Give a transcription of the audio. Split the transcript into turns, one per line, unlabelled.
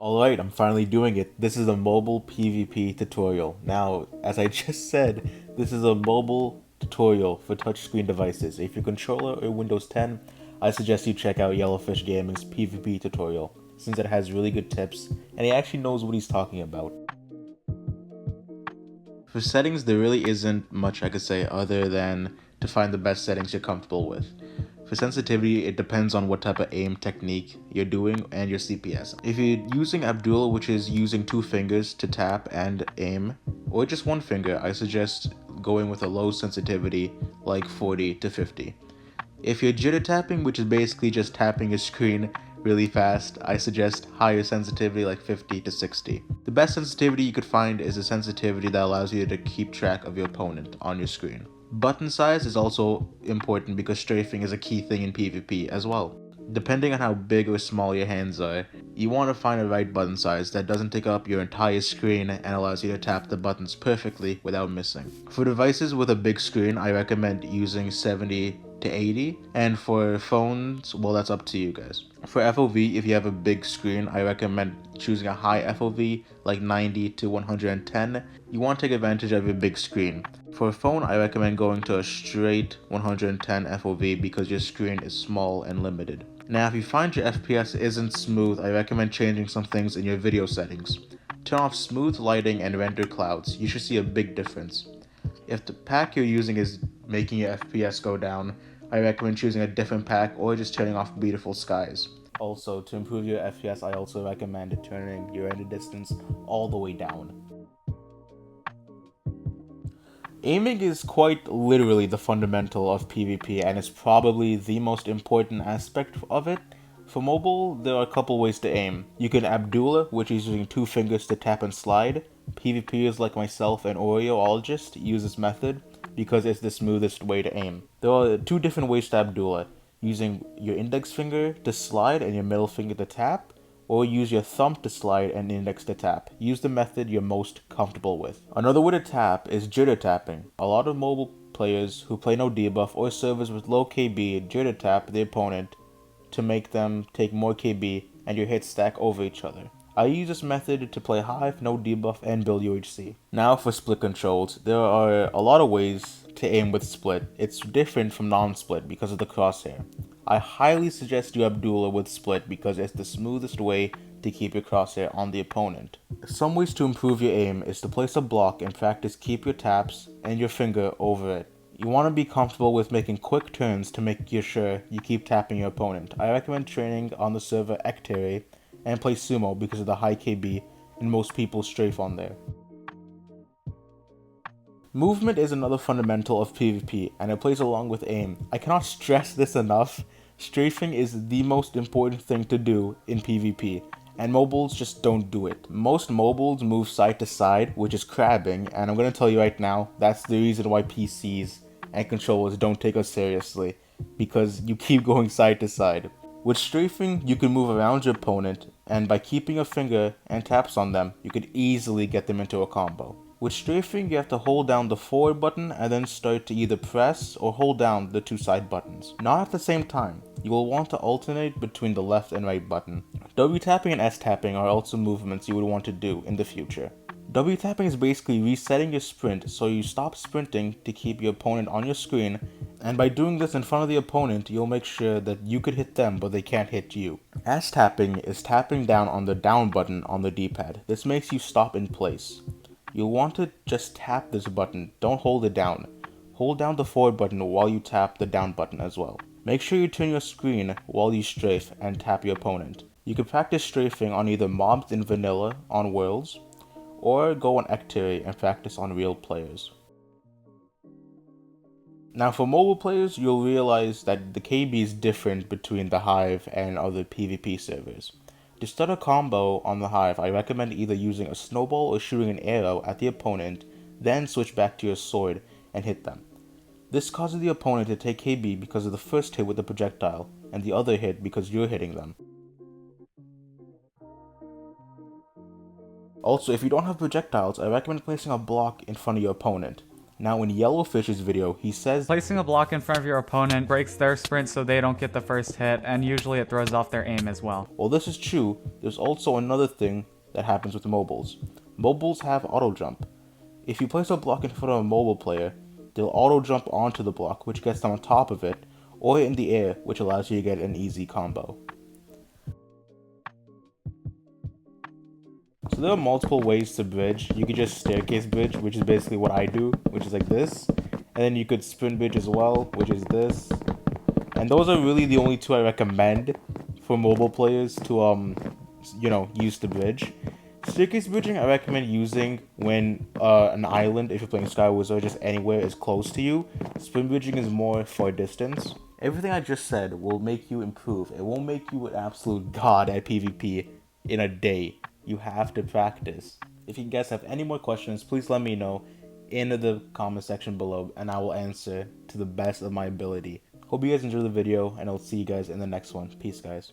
Alright, I'm finally doing it. This is a mobile PvP tutorial. Now, as I just said, this is a mobile tutorial for touchscreen devices. If your controller or Windows 10, I suggest you check out Yellowfish Gaming's PvP tutorial, since it has really good tips, and he actually knows what he's talking about. For settings, there really isn't much I could say other than to find the best settings you're comfortable with. For sensitivity, it depends on what type of aim technique you're doing and your CPS. If you're using Abdul, which is using two fingers to tap and aim, or just one finger, I suggest going with a low sensitivity like 40 to 50. If you're jitter tapping, which is basically just tapping your screen really fast, I suggest higher sensitivity like 50 to 60. The best sensitivity you could find is a sensitivity that allows you to keep track of your opponent on your screen. Button size is also important because strafing is a key thing in PvP as well. Depending on how big or small your hands are, you want to find the right button size that doesn't take up your entire screen and allows you to tap the buttons perfectly without missing. For devices with a big screen, I recommend using 70 to 80, and for phones, well, that's up to you guys. For FOV, if you have a big screen, I recommend choosing a high FOV like 90 to 110. You want to take advantage of your big screen. For a phone, I recommend going to a straight 110 FOV because your screen is small and limited. Now, if you find your FPS isn't smooth, I recommend changing some things in your video settings. Turn off smooth lighting and render clouds. You should see a big difference. If the pack you're using is making your FPS go down, I recommend choosing a different pack or just turning off beautiful skies. Also, to improve your FPS, I also recommend turning your render distance all the way down. Aiming is quite literally the fundamental of PvP and is probably the most important aspect of it. For mobile, there are a couple ways to aim. You can Abdullah, which is using two fingers to tap and slide. PvPers like myself and Oreoologist use this method because it's the smoothest way to aim. There are two different ways to Abdullah, using your index finger to slide and your middle finger to tap, or use your thumb to slide and index to tap. Use the method you're most comfortable with. Another way to tap is jitter tapping. A lot of mobile players who play no debuff or servers with low KB jitter tap the opponent to make them take more KB and your hits stack over each other. I use this method to play Hive, no debuff, and build UHC. Now for split controls, there are a lot of ways to aim with split. It's different from non-split because of the crosshair. I highly suggest you Abdullah with split because it's the smoothest way to keep your crosshair on the opponent. Some ways to improve your aim is to place a block and practice keep your taps and your finger over it. You want to be comfortable with making quick turns to make sure you keep tapping your opponent. I recommend training on the server Ectere and play Sumo because of the high KB and most people strafe on there. Movement is another fundamental of PvP and it plays along with aim. I cannot stress this enough. Strafing is the most important thing to do in PvP, and mobiles just don't do it. Most mobiles move side to side, which is crabbing, and I'm going to tell you right now, that's the reason why PCs and controllers don't take us seriously, because you keep going side to side. With strafing, you can move around your opponent, and by keeping a finger and taps on them, you could easily get them into a combo. With strafing, you have to hold down the forward button and then start to either press or hold down the two side buttons. Not at the same time. You will want to alternate between the left and right button. W tapping and S tapping are also movements you would want to do in the future. W tapping is basically resetting your sprint so you stop sprinting to keep your opponent on your screen, and by doing this in front of the opponent, you'll make sure that you could hit them but they can't hit you. S tapping is tapping down on the down button on the D-pad. This makes you stop in place. You'll want to just tap this button, don't hold it down. Hold down the forward button while you tap the down button as well. Make sure you turn your screen while you strafe and tap your opponent. You can practice strafing on either mobs in vanilla on worlds, or go on Ectere and practice on real players. Now for mobile players, you'll realize that the KB is different between the Hive and other PvP servers. To start a combo on the Hive, I recommend either using a snowball or shooting an arrow at the opponent, then switch back to your sword and hit them. This causes the opponent to take KB because of the first hit with the projectile, and the other hit because you're hitting them. Also, if you don't have projectiles, I recommend placing a block in front of your opponent. Now in Yellowfish's video, he says
placing a block in front of your opponent breaks their sprint so they don't get the first hit, and usually it throws off their aim as well.
While this is true, there's also another thing that happens with mobiles. Mobiles have auto jump. If you place a block in front of a mobile player, they'll auto jump onto the block, which gets them on top of it, or in the air, which allows you to get an easy combo. So there are multiple ways to bridge. You could just staircase bridge, which is basically what I do, which is like this. And then you could sprint bridge as well, which is this. And those are really the only two I recommend for mobile players to use to bridge. Staircase bridging I recommend using when an island, if you're playing Skywars, or just anywhere is close to you. Sprint bridging is more for distance. Everything I just said will make you improve. It won't make you an absolute god at PvP in a day. You have to practice. If you guys have any more questions, please let me know in the comment section below, and I will answer to the best of my ability. Hope you guys enjoyed the video, and I'll see you guys in the next one. Peace, guys.